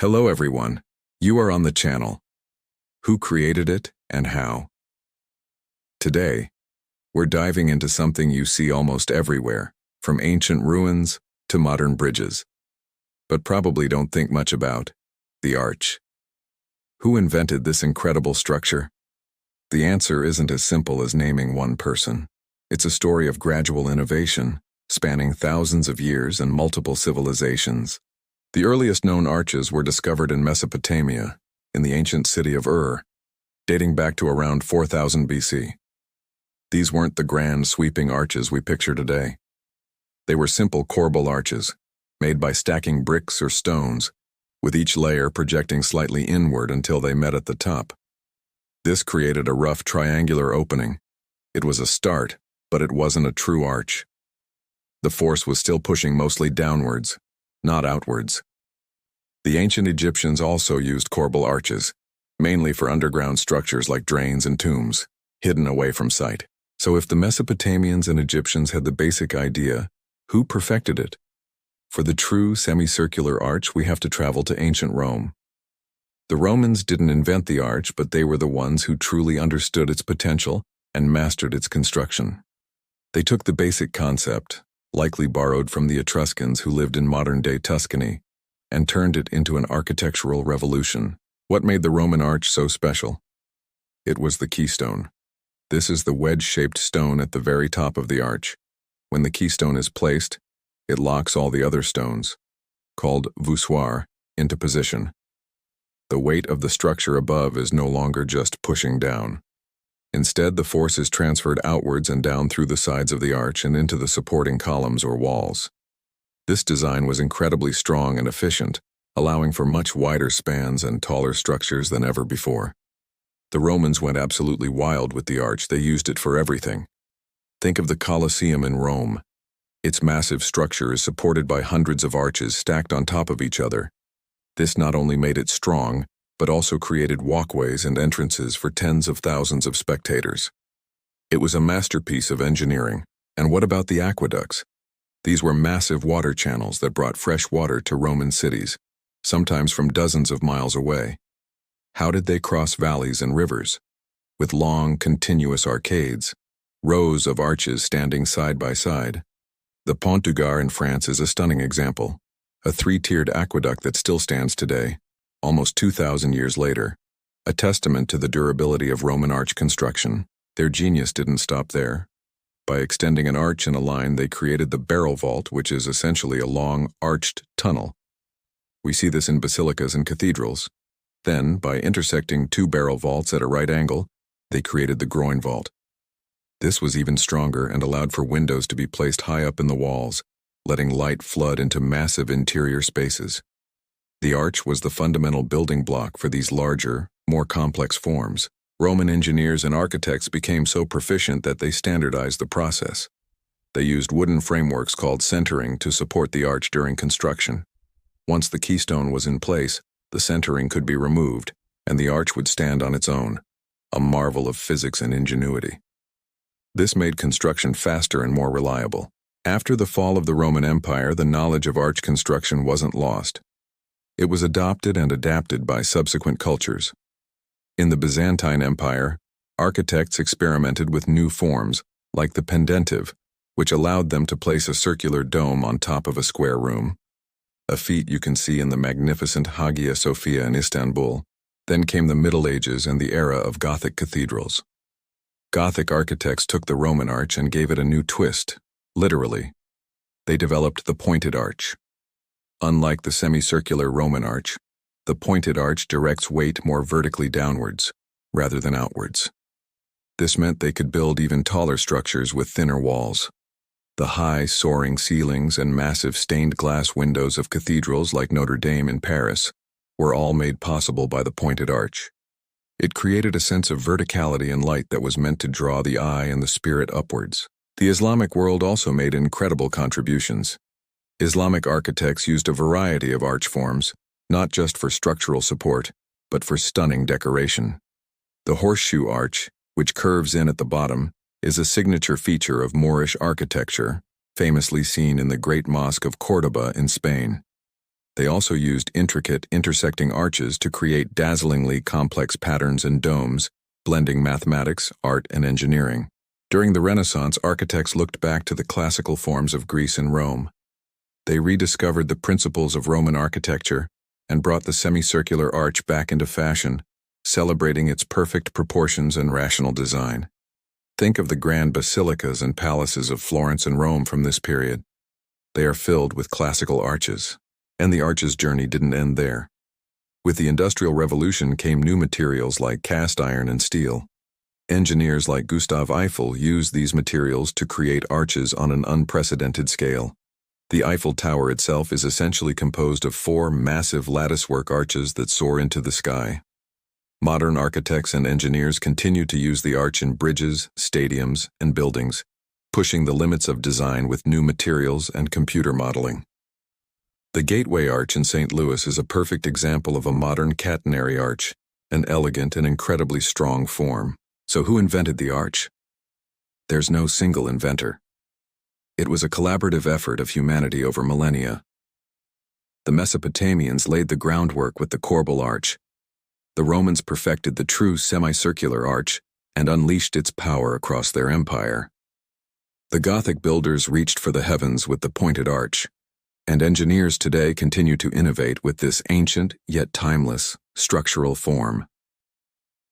Hello everyone, you are on the channel. Who created it and how? Today, we're diving into something you see almost everywhere, from ancient ruins to modern bridges, but probably don't think much about: the arch. Who invented this incredible structure? The answer isn't as simple as naming one person. It's a story of gradual innovation, spanning thousands of years and multiple civilizations. The earliest known arches were discovered in Mesopotamia, in the ancient city of Ur, dating back to around 4000 BC. These weren't the grand, sweeping arches we picture today. They were simple corbel arches, made by stacking bricks or stones, with each layer projecting slightly inward until they met at the top. This created a rough triangular opening. It was a start, but it wasn't a true arch. The force was still pushing mostly downwards, not outwards. The ancient Egyptians also used corbel arches, mainly for underground structures like drains and tombs, hidden away from sight. So if the Mesopotamians and Egyptians had the basic idea, who perfected it? For the true semicircular arch, we have to travel to ancient Rome. The Romans didn't invent the arch, but they were the ones who truly understood its potential and mastered its construction. They took the basic concept, likely borrowed from the Etruscans who lived in modern-day Tuscany, and turned it into an architectural revolution. What made the Roman arch so special? It was the keystone. This is the wedge-shaped stone at the very top of the arch. When the keystone is placed, it locks all the other stones, called voussoirs, into position. The weight of the structure above is no longer just pushing down. Instead, the force is transferred outwards and down through the sides of the arch and into the supporting columns or walls. This design was incredibly strong and efficient, allowing for much wider spans and taller structures than ever before. The Romans went absolutely wild with the arch. They used it for everything. Think of the Colosseum in Rome. Its massive structure is supported by hundreds of arches stacked on top of each other. This not only made it strong, but also created walkways and entrances for tens of thousands of spectators. It was a masterpiece of engineering. And what about the aqueducts? These were massive water channels that brought fresh water to Roman cities, sometimes from dozens of miles away. How did they cross valleys and rivers? With long, continuous arcades, rows of arches standing side by side. The Pont du Gard in France is a stunning example, a three-tiered aqueduct that still stands today, almost 2,000 years later, a testament to the durability of Roman arch construction. Their genius didn't stop there. By extending an arch in a line, they created the barrel vault, which is essentially a long, arched tunnel. We see this in basilicas and cathedrals. Then, by intersecting two barrel vaults at a right angle, they created the groin vault. This was even stronger and allowed for windows to be placed high up in the walls, letting light flood into massive interior spaces. The arch was the fundamental building block for these larger, more complex forms. Roman engineers and architects became so proficient that they standardized the process. They used wooden frameworks called centering to support the arch during construction. Once the keystone was in place, the centering could be removed, and the arch would stand on its own, a marvel of physics and ingenuity. This made construction faster and more reliable. After the fall of the Roman Empire, the knowledge of arch construction wasn't lost. It was adopted and adapted by subsequent cultures. In the Byzantine Empire, architects experimented with new forms, like the pendentive, which allowed them to place a circular dome on top of a square room, a feat you can see in the magnificent Hagia Sophia in Istanbul. Then came the Middle Ages and the era of Gothic cathedrals. Gothic architects took the Roman arch and gave it a new twist, literally. They developed the pointed arch. Unlike the semicircular Roman arch, the pointed arch directs weight more vertically downwards, rather than outwards. This meant they could build even taller structures with thinner walls. The high, soaring ceilings and massive stained glass windows of cathedrals like Notre Dame in Paris were all made possible by the pointed arch. It created a sense of verticality and light that was meant to draw the eye and the spirit upwards. The Islamic world also made incredible contributions. Islamic architects used a variety of arch forms, not just for structural support, but for stunning decoration. The horseshoe arch, which curves in at the bottom, is a signature feature of Moorish architecture, famously seen in the Great Mosque of Córdoba in Spain. They also used intricate, intersecting arches to create dazzlingly complex patterns and domes, blending mathematics, art, and engineering. During the Renaissance, architects looked back to the classical forms of Greece and Rome. They rediscovered the principles of Roman architecture and brought the semicircular arch back into fashion, celebrating its perfect proportions and rational design. Think of the grand basilicas and palaces of Florence and Rome from this period. They are filled with classical arches. And the arch's journey didn't end there. With the Industrial Revolution came new materials like cast iron and steel. Engineers like Gustave Eiffel used these materials to create arches on an unprecedented scale. The Eiffel Tower itself is essentially composed of 4 massive latticework arches that soar into the sky. Modern architects and engineers continue to use the arch in bridges, stadiums, and buildings, pushing the limits of design with new materials and computer modeling. The Gateway Arch in St. Louis is a perfect example of a modern catenary arch, an elegant and incredibly strong form. So who invented the arch? There's no single inventor. It was a collaborative effort of humanity over millennia. The Mesopotamians laid the groundwork with the corbel arch. The Romans perfected the true semicircular arch and unleashed its power across their empire. The Gothic builders reached for the heavens with the pointed arch. And engineers today continue to innovate with this ancient, yet timeless, structural form.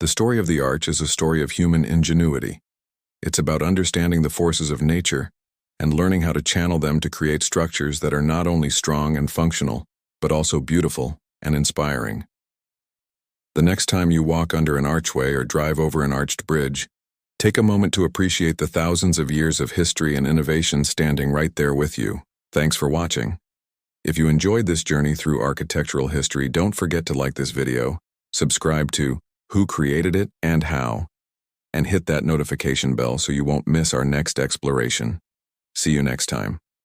The story of the arch is a story of human ingenuity. It's about understanding the forces of nature and learning how to channel them to create structures that are not only strong and functional, but also beautiful and inspiring. The next time you walk under an archway or drive over an arched bridge, take a moment to appreciate the thousands of years of history and innovation standing right there with you. Thanks for watching. If you enjoyed this journey through architectural history, don't forget to like this video, subscribe to Who Created It and How, and hit that notification bell so you won't miss our next exploration. See you next time.